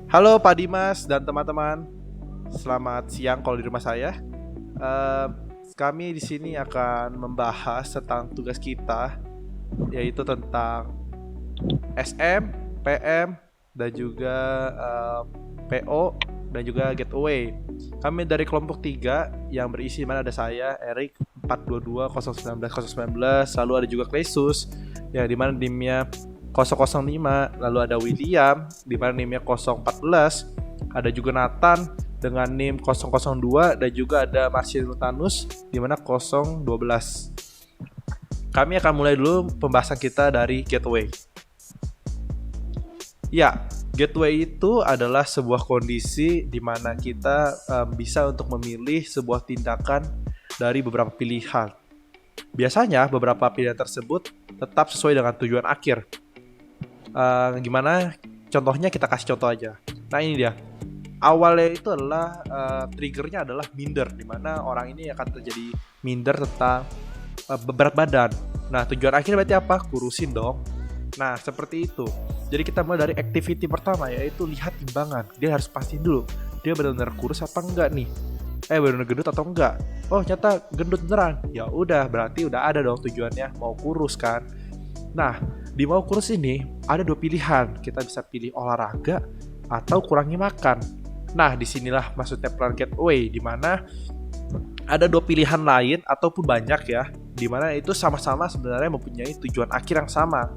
Halo Pak Dimas dan teman-teman, selamat siang kalau di rumah saya. Eh, Kami di sini akan membahas tentang tugas kita, yaitu tentang SM, PM, dan juga PO, dan juga Gateway. Kami dari kelompok 3 yang berisi mana ada saya, Erik 422 019 019, lalu ada juga Klesus yang dimana dimnya 005, lalu ada William di mana NIM-nya 014, ada juga Nathan dengan NIM 002 dan juga ada Marcin Lutanus di mana 012. Kami akan mulai dulu pembahasan kita dari Gateway. Ya, gateway itu adalah sebuah kondisi di mana kita bisa untuk memilih sebuah tindakan dari beberapa pilihan. Biasanya beberapa pilihan tersebut tetap sesuai dengan tujuan akhir. Gimana? Contohnya kita kasih contoh aja. Nah ini dia. Awalnya itu adalah triggernya adalah minder, di mana orang ini akan terjadi minder tentang berat badan. Nah tujuan akhir berarti apa? Kurusin dong. Nah seperti itu. Jadi kita mulai dari activity pertama, yaitu lihat timbangan. Dia harus pastiin dulu dia benar-benar kurus apa enggak nih. Benar-benar gendut atau enggak. Oh ternyata gendut beneran. Ya udah, berarti udah ada dong tujuannya mau kurus kan. Nah di mau kurus ini ada dua pilihan. Kita bisa pilih olahraga atau kurangi makan. Nah disinilah maksudnya plan Gateway, di mana ada dua pilihan lain ataupun banyak ya, di mana itu sama-sama sebenarnya mempunyai tujuan akhir yang sama,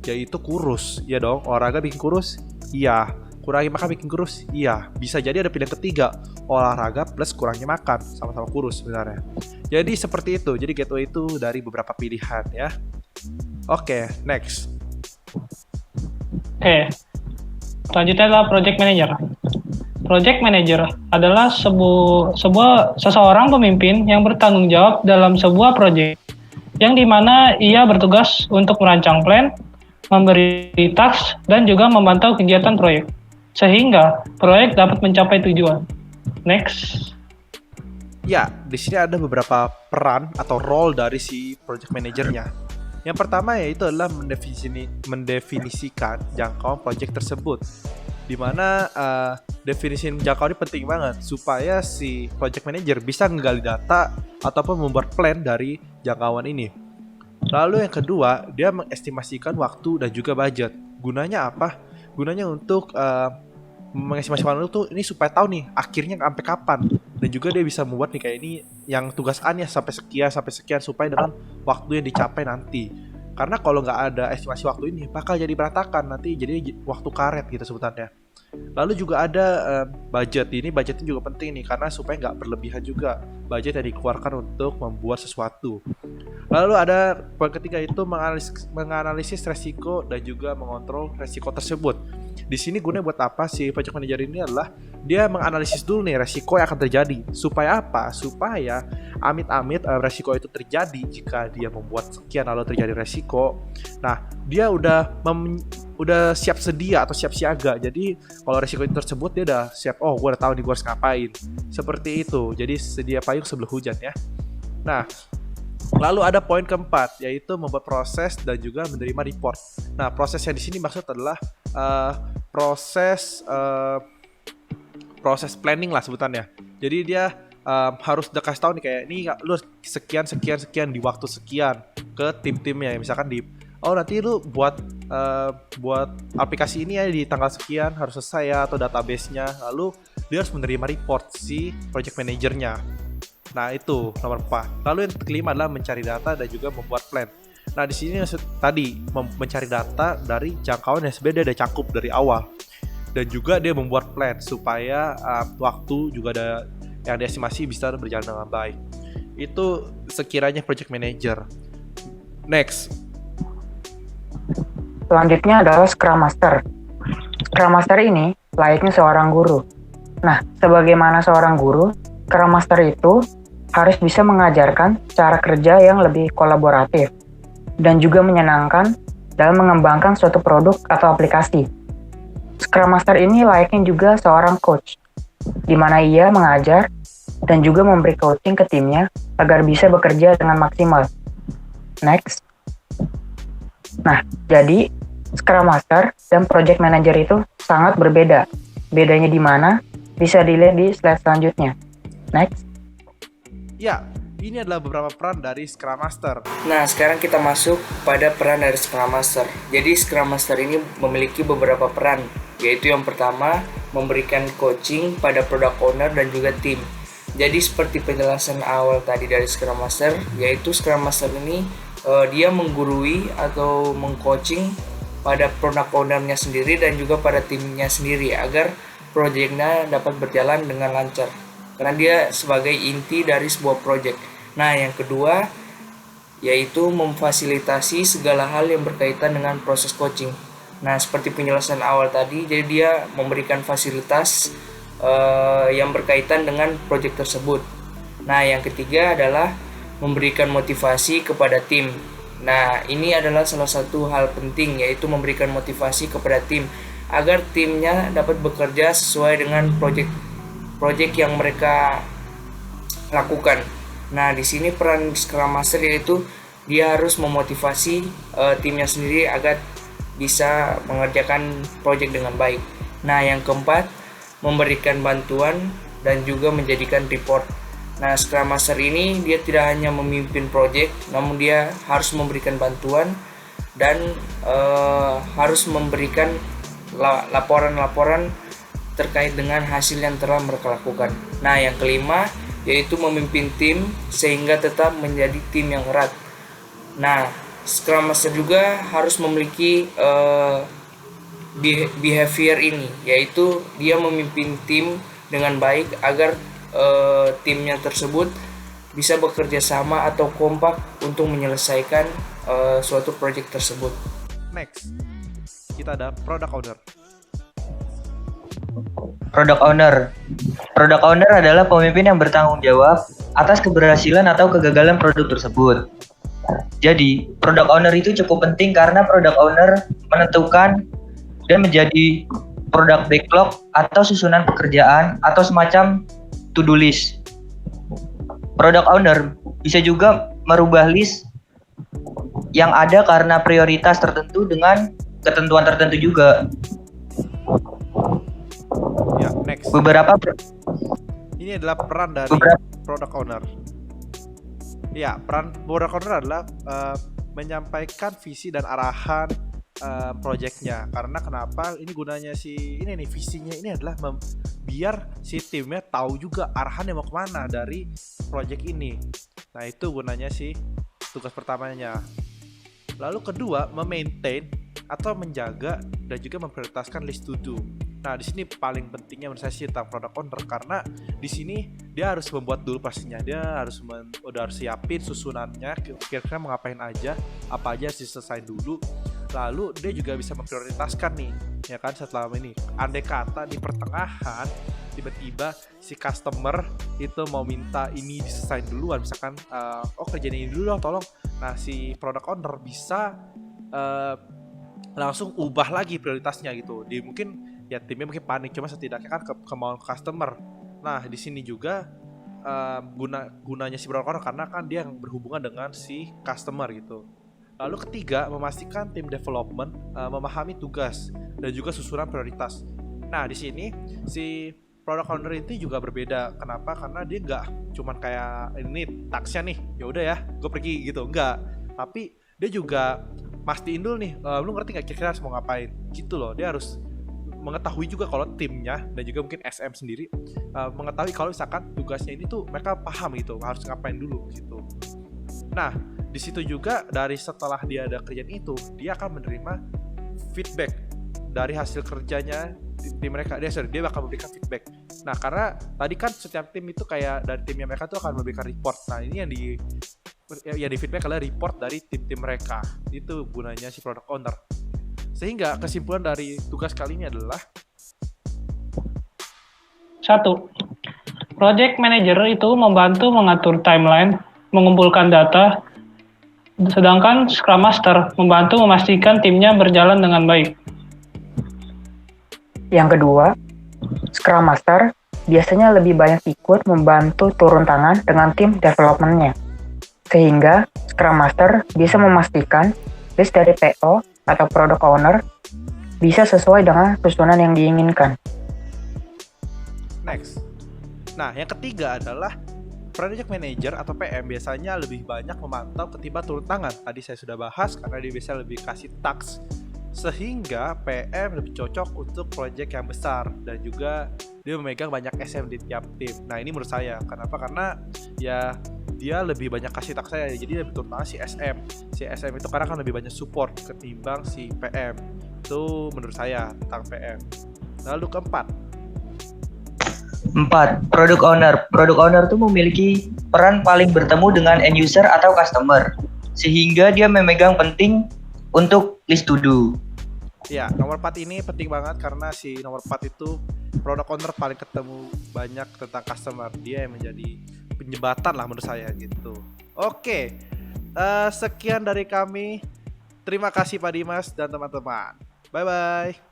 yaitu kurus. Ya dong, olahraga bikin kurus? Iya. Kurangi makan bikin kurus? Iya. Bisa jadi ada pilihan ketiga, olahraga plus kurangi makan, sama-sama kurus sebenarnya. Jadi seperti itu. Jadi Gateway itu dari beberapa pilihan ya. Oke, next. Selanjutnya adalah project manager. Project manager adalah seseorang pemimpin yang bertanggung jawab dalam sebuah proyek, yang dimana ia bertugas untuk merancang plan, memberi task, dan juga memantau kegiatan proyek, sehingga proyek dapat mencapai tujuan. Next. Ya, di sini ada beberapa peran atau role dari si project manajernya. Yang pertama yaitu adalah mendefinisikan jangkauan proyek tersebut, di mana definisi jangkauan ini penting banget supaya si project manager bisa menggali data ataupun membuat plan dari jangkauan ini. Lalu yang kedua, dia mengestimasikan waktu dan juga budget. Gunanya apa? Gunanya untuk mengestimasikan waktu ini supaya tahu nih akhirnya sampai kapan, dan juga dia bisa membuat nih kayak ini yang tugas A nya sampai sekian supaya dengan waktu yang dicapai nanti. Karena kalau nggak ada estimasi waktu ini bakal jadi berantakan nanti, jadi waktu karet gitu sebutannya. Lalu juga ada budget. Ini budgetnya juga penting nih, karena supaya nggak berlebihan juga budget yang dikeluarkan untuk membuat sesuatu. Lalu ada poin ketiga, itu menganalisis resiko dan juga mengontrol resiko tersebut. Di sini gunanya buat apa sih project manager ini? Adalah dia menganalisis dulu nih resiko yang akan terjadi. Supaya apa? Supaya amit-amit resiko itu terjadi. Jika dia membuat sekian lalu terjadi resiko, nah dia udah siap sedia atau siap siaga. Jadi kalau resiko itu tersebut dia udah siap. Oh, gue udah tahu nih gue harus ngapain. Seperti itu. Jadi sedia payung sebelum hujan ya. Nah, lalu ada poin keempat, yaitu membuat proses dan juga menerima report. Nah, proses yang di sini maksud adalah proses planning lah sebutannya. Jadi dia harus udah kasih tahu nih kayak ini lu sekian di waktu sekian ke tim-timnya. Misalkan nanti lu buat aplikasi ini ya di tanggal sekian harus selesai ya, atau database-nya. Lalu dia harus menerima report si project manajernya. Nah itu nomor 4. Lalu yang kelima adalah mencari data dan juga membuat plan. Nah di sini tadi mencari data dari jangkauan yang sebenarnya dia udah cakup dari awal, dan juga dia membuat plan supaya waktu juga ada yang diestimasi bisa berjalan dengan baik. Itu sekiranya project manager. Next. Selanjutnya adalah Scrum Master. Scrum Master ini layaknya seorang guru. Nah, sebagaimana seorang guru, Scrum Master itu harus bisa mengajarkan cara kerja yang lebih kolaboratif dan juga menyenangkan dalam mengembangkan suatu produk atau aplikasi. Scrum Master ini layaknya juga seorang coach, di mana ia mengajar dan juga memberi coaching ke timnya agar bisa bekerja dengan maksimal. Next. Nah, jadi Scrum Master dan Project Manager itu sangat berbeda. bedanya di mana? Bisa dilihat di slide selanjutnya. Next. Ya, ini adalah beberapa peran dari Scrum Master. Nah, sekarang kita masuk pada peran dari Scrum Master. Jadi Scrum Master ini memiliki beberapa peran, yaitu yang pertama, memberikan coaching pada product owner dan juga tim. Jadi seperti penjelasan awal tadi dari Scrum Master, yaitu Scrum Master ini dia menggurui atau mengcoaching pada product owner-nya sendiri dan juga pada timnya sendiri agar proyeknya dapat berjalan dengan lancar. Karena dia sebagai inti dari sebuah proyek. Nah, yang kedua yaitu memfasilitasi segala hal yang berkaitan dengan proses coaching. Nah, seperti penjelasan awal tadi, jadi dia memberikan fasilitas yang berkaitan dengan proyek tersebut. Nah, yang ketiga adalah memberikan motivasi kepada tim. Nah, ini adalah salah satu hal penting, yaitu memberikan motivasi kepada tim agar timnya dapat bekerja sesuai dengan proyek yang mereka lakukan. Nah, di sini peran Scrum Master yaitu dia harus memotivasi timnya sendiri agar bisa mengerjakan proyek dengan baik. Nah, yang keempat, memberikan bantuan dan juga menjadikan report. Nah, Scrum Master ini dia tidak hanya memimpin proyek, namun dia harus memberikan bantuan dan harus memberikan laporan-laporan terkait dengan hasil yang telah mereka lakukan. Nah, yang kelima yaitu memimpin tim sehingga tetap menjadi tim yang erat. Nah, Scrum Master juga harus memiliki behavior ini, yaitu dia memimpin tim dengan baik agar timnya tersebut bisa bekerja sama atau kompak untuk menyelesaikan suatu proyek tersebut. Next, kita ada Product Owner. Product owner adalah pemimpin yang bertanggung jawab atas keberhasilan atau kegagalan produk tersebut. Jadi, product owner itu cukup penting karena product owner menentukan dan menjadi product backlog atau susunan pekerjaan atau semacam to-do list. Product owner bisa juga merubah list yang ada karena prioritas tertentu dengan ketentuan tertentu juga. Ya, next. Ini adalah peran dari Product Owner. Ya, peran Product Owner adalah menyampaikan visi dan arahan projectnya. Karena kenapa? Ini gunanya visinya ini adalah biar si timnya tahu juga arahannya mau kemana dari project ini. Nah, itu gunanya tugas pertamanya. Lalu kedua, memaintain atau menjaga dan juga memprioritaskan list to do. Nah, di sini paling pentingnya menurut saya tentang product owner, karena di sini dia harus membuat dulu pastinya, dia harus udah harus siapin susunannya, kira-kira mau ngapain aja, apa aja harus diselesain dulu. Lalu dia juga bisa memprioritaskan nih, ya kan, setelah ini. Andai kata di pertengahan tiba-tiba si customer itu mau minta ini diselesain duluan, misalkan kerjain ini dulu dong, tolong. Nah, si product owner bisa langsung ubah lagi prioritasnya gitu. Mungkin ya timnya mungkin panik, cuma setidaknya kan kemauan customer. Nah, di sini juga gunanya si product owner karena kan dia yang berhubungan dengan si customer gitu. Lalu ketiga, memastikan tim development memahami tugas dan juga susunan prioritas. Nah, di sini si product owner itu juga berbeda. Kenapa? Karena dia nggak cuman kayak ini tasknya nih, ya udah ya, gue pergi gitu, enggak. Tapi dia juga mastiin dulu nih, lu ngerti nggak kira-kira harus mau ngapain? Gitu loh, dia harus mengetahui juga kalau timnya dan juga mungkin SM sendiri mengetahui kalau misalkan tugasnya ini tuh mereka paham gitu harus ngapain dulu gitu. Nah, di situ juga dari setelah dia ada kerjaan itu, dia akan menerima feedback dari hasil kerjanya tim mereka. Dia bakal memberikan feedback. Nah, karena tadi kan setiap tim itu kayak dari timnya mereka tuh akan memberikan report. Nah, ini yang di feedback adalah report dari tim mereka. Itu gunanya si product owner. Sehingga kesimpulan dari tugas kali ini adalah 1. Project Manager itu membantu mengatur timeline, mengumpulkan data, sedangkan Scrum Master membantu memastikan timnya berjalan dengan baik. Yang kedua, Scrum Master biasanya lebih banyak ikut membantu turun tangan dengan tim development-nya. Sehingga Scrum Master bisa memastikan list dari PO atau product owner bisa sesuai dengan susunan yang diinginkan. Next. Nah, yang ketiga adalah project manager atau PM biasanya lebih banyak memantau ketimbang turun tangan. Tadi saya sudah bahas karena dia biasanya lebih kasih task, sehingga PM lebih cocok untuk project yang besar dan juga dia memegang banyak SM di tiap tim. Nah, ini menurut saya. Kenapa? Karena ya dia lebih banyak kasih task saya, jadi lebih turun tangan si SM. Si SM itu karena kan lebih banyak support ketimbang si PM. Itu menurut saya tentang PM. Lalu keempat. 4. Product owner. Product owner itu memiliki peran paling bertemu dengan end user atau customer, sehingga dia memegang penting untuk list to do. Ya, nomor 4 ini penting banget karena si nomor 4 itu product owner paling ketemu banyak tentang customer. Dia yang menjadi penjembatan lah menurut saya gitu. Oke, sekian dari kami. Terima kasih Pak Dimas dan teman-teman. Bye-bye.